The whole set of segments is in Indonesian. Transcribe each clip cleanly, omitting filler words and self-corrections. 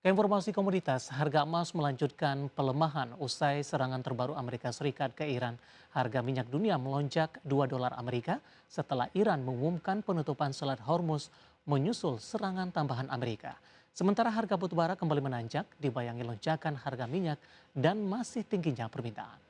Keinformasi komoditas, harga emas melanjutkan pelemahan usai serangan terbaru Amerika Serikat ke Iran. Harga minyak dunia melonjak 2 dolar Amerika setelah Iran mengumumkan penutupan Selat Hormuz menyusul serangan tambahan Amerika. Sementara harga batubara kembali menanjak, dibayangi lonjakan harga minyak dan masih tingginya permintaan.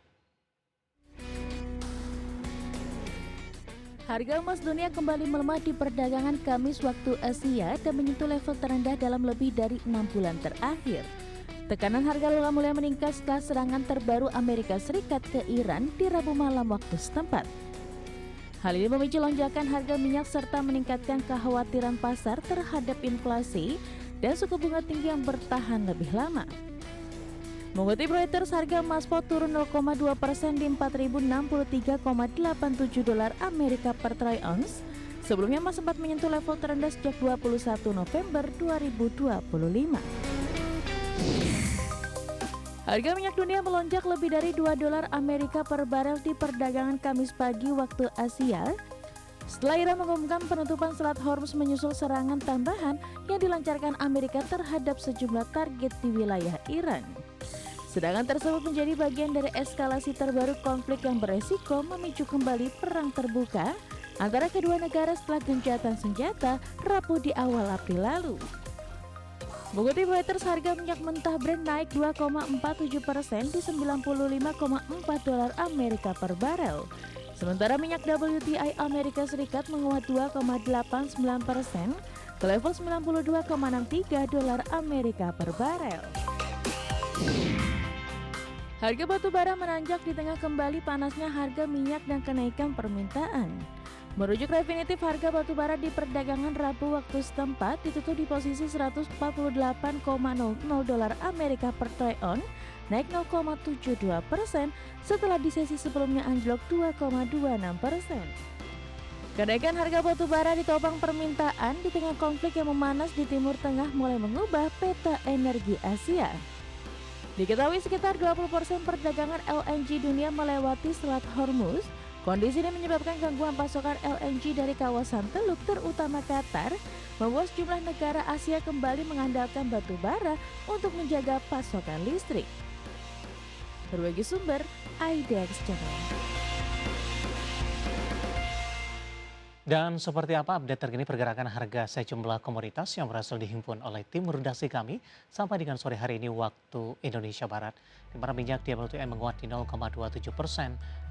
Harga emas dunia kembali melemah di perdagangan Kamis waktu Asia dan menyentuh level terendah dalam lebih dari 6 bulan terakhir. Tekanan harga logam mulia meningkat setelah serangan terbaru Amerika Serikat ke Iran di Rabu malam waktu setempat. Hal ini memicu lonjakan harga minyak serta meningkatkan kekhawatiran pasar terhadap inflasi dan suku bunga tinggi yang bertahan lebih lama. Mengutip Reuters, harga emas spot turun 0,2% di 4.063,87 dolar Amerika per troy ounce. Sebelumnya emas sempat menyentuh level terendah sejak 21 November 2025. Harga minyak dunia melonjak lebih dari 2 dolar Amerika per barel di perdagangan Kamis pagi waktu Asia. Setelah Iran mengumumkan penutupan Selat Hormuz menyusul serangan tambahan yang dilancarkan Amerika terhadap sejumlah target di wilayah Iran. Serangan tersebut menjadi bagian dari eskalasi terbaru konflik yang beresiko memicu kembali perang terbuka antara kedua negara setelah gencatan senjata Rabu di awal April lalu. Mengutip Reuters, harga minyak mentah Brent naik 2,47% di 95,4 dolar Amerika per barel. Sementara minyak WTI Amerika Serikat menguat 2,89% ke level 92,63 dolar Amerika per barel. Harga batu bara menanjak di tengah kembali panasnya harga minyak dan kenaikan permintaan. Merujuk Refinitiv, harga batu bara di perdagangan Rabu waktu setempat ditutup di posisi 148,00 dolar Amerika per troy ounce, naik 0,72% setelah di sesi sebelumnya anjlok 2,26%. Kenaikan harga batu bara ditopang permintaan di tengah konflik yang memanas di Timur Tengah mulai mengubah peta energi Asia. Diketahui sekitar 20% perdagangan LNG dunia melewati Selat Hormuz. Kondisi ini menyebabkan gangguan pasokan LNG dari kawasan Teluk terutama Qatar, membuat sejumlah negara Asia kembali mengandalkan batu bara untuk menjaga pasokan listrik. Berbagi sumber, IDX Channel. Dan seperti apa update terkini pergerakan harga sejumlah komoditas yang berhasil dihimpun oleh tim redaksi kami sampai dengan sore hari ini waktu Indonesia Barat. Di mana minyak WTI menguat di 0,27%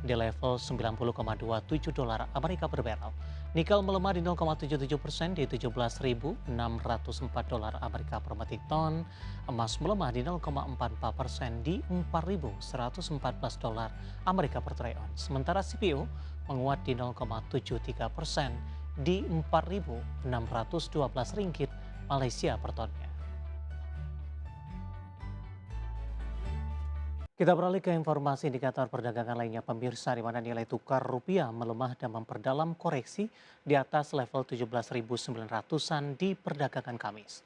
di level 90,27 dolar Amerika per barrel. Nikel melemah di 0,77% di 17.604 dolar Amerika per metric ton. Emas melemah di 0,44% di 4.114 dolar Amerika per troy ounce. Sementara CPO menguat di 0,73% di 4.612 ringgit Malaysia per tonnya. Kita beralih ke informasi indikator perdagangan lainnya pemirsa, di mana nilai tukar rupiah melemah dan memperdalam koreksi di atas level 17.900-an di perdagangan Kamis.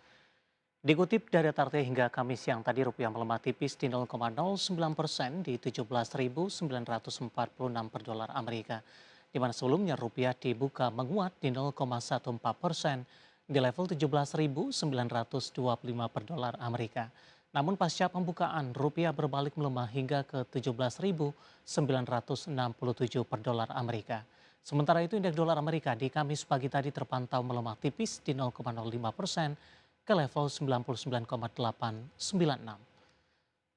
Dikutip dari Tarte hingga Kamis siang tadi, rupiah melemah tipis di 0,09% di 17.946 per dolar Amerika. Di mana sebelumnya rupiah dibuka menguat di 0,14% di level 17.925 per dolar Amerika. Namun pasca pembukaan, rupiah berbalik melemah hingga ke 17.967 per dolar Amerika. Sementara itu indeks dolar Amerika di Kamis pagi tadi terpantau melemah tipis di 0,05% ke level 99,896.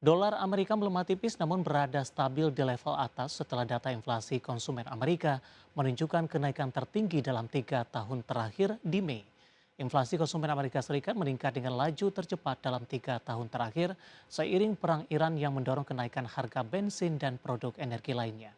Dolar Amerika melemah tipis namun berada stabil di level atas setelah data inflasi konsumen Amerika menunjukkan kenaikan tertinggi dalam 3 tahun terakhir di Mei. Inflasi konsumen Amerika Serikat meningkat dengan laju tercepat dalam 3 tahun terakhir seiring perang Iran yang mendorong kenaikan harga bensin dan produk energi lainnya.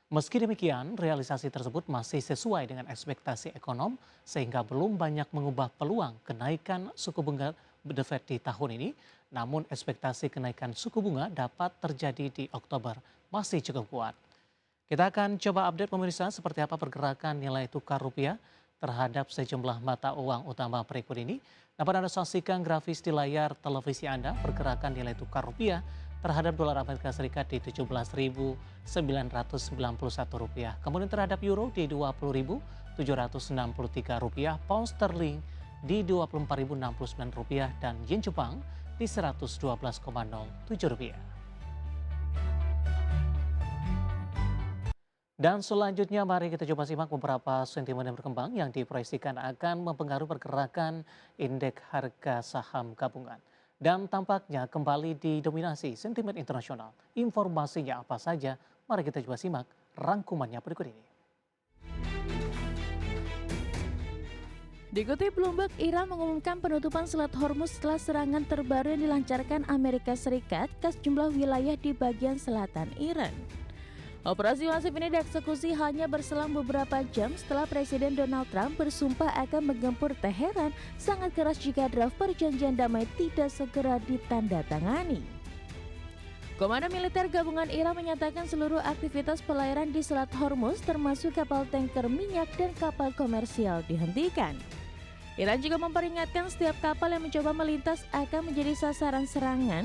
Meski demikian, realisasi tersebut masih sesuai dengan ekspektasi ekonom sehingga belum banyak mengubah peluang kenaikan suku bunga The Fed di tahun ini. Namun ekspektasi kenaikan suku bunga dapat terjadi di Oktober masih cukup kuat. Kita akan coba update pemirsa seperti apa pergerakan nilai tukar rupiah terhadap sejumlah mata uang utama berikut ini. Dapat Anda saksikan grafis di layar televisi Anda pergerakan nilai tukar rupiah terhadap dolar Amerika Serikat di 17.991 rupiah. Kemudian terhadap euro di 20.763 rupiah, pound sterling di 24.069 rupiah dan yen Jepang di Rp112,07. Dan selanjutnya mari kita coba simak beberapa sentimen yang berkembang yang diproyeksikan akan mempengaruhi pergerakan indeks harga saham gabungan. Dan tampaknya kembali didominasi sentimen internasional. Informasinya apa saja? Mari kita coba simak rangkumannya berikut ini. Dikutip Bloomberg, Iran mengumumkan penutupan Selat Hormuz setelah serangan terbaru yang dilancarkan Amerika Serikat ke sejumlah wilayah di bagian selatan Iran. Operasi masif ini dieksekusi hanya berselang beberapa jam setelah Presiden Donald Trump bersumpah akan menggempur Teheran sangat keras jika draft perjanjian damai tidak segera ditandatangani. Komando Militer Gabungan Iran menyatakan seluruh aktivitas pelayaran di Selat Hormuz termasuk kapal tanker minyak dan kapal komersial dihentikan. Iran juga memperingatkan setiap kapal yang mencoba melintas akan menjadi sasaran serangan.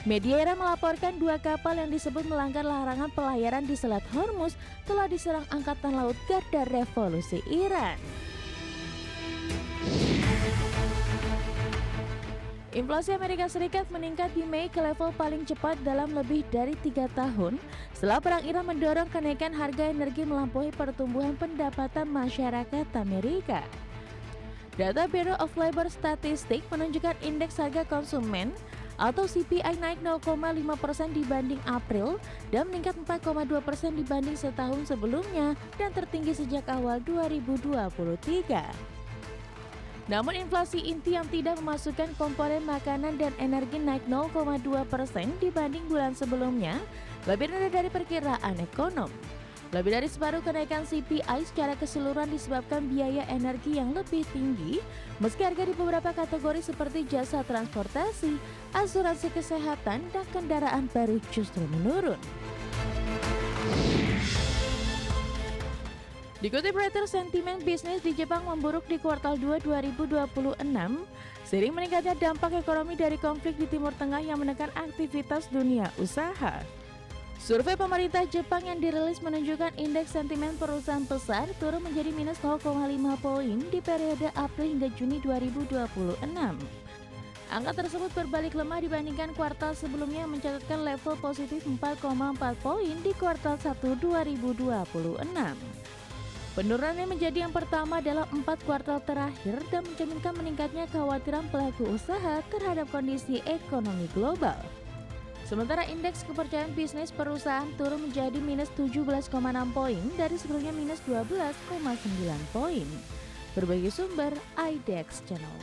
Media Iran melaporkan 2 kapal yang disebut melanggar larangan pelayaran di Selat Hormuz telah diserang Angkatan Laut Garda Revolusi Iran. Inflasi Amerika Serikat meningkat di Mei ke level paling cepat dalam lebih dari 3 tahun setelah perang Iran mendorong kenaikan harga energi melampaui pertumbuhan pendapatan masyarakat Amerika. Data Bureau of Labor Statistics menunjukkan indeks harga konsumen atau CPI naik 0,5% dibanding April dan meningkat 4,2% dibanding setahun sebelumnya dan tertinggi sejak awal 2023. Namun inflasi inti yang tidak memasukkan komponen makanan dan energi naik 0,2% dibanding bulan sebelumnya, lebih rendah dari perkiraan ekonom. Lebih dari separuh kenaikan CPI secara keseluruhan disebabkan biaya energi yang lebih tinggi, meski harga di beberapa kategori seperti jasa transportasi, asuransi kesehatan, dan kendaraan baru justru menurun. Dikutip Reuters, sentimen bisnis di Jepang memburuk di kuartal 2 2026, seiring meningkatnya dampak ekonomi dari konflik di Timur Tengah yang menekan aktivitas dunia usaha. Survei pemerintah Jepang yang dirilis menunjukkan indeks sentimen perusahaan besar turun menjadi minus 0,5 poin di periode April hingga Juni 2026. Angka tersebut berbalik lemah dibandingkan kuartal sebelumnya yang mencatatkan level positif 4,4 poin di kuartal 1 2026. Penurunannya menjadi yang pertama dalam 4 kuartal terakhir dan mencerminkan meningkatnya kekhawatiran pelaku usaha terhadap kondisi ekonomi global. Sementara indeks kepercayaan bisnis perusahaan turun menjadi minus 17,6 poin dari sebelumnya minus 12,9 poin. Berbagai sumber IDX Channel.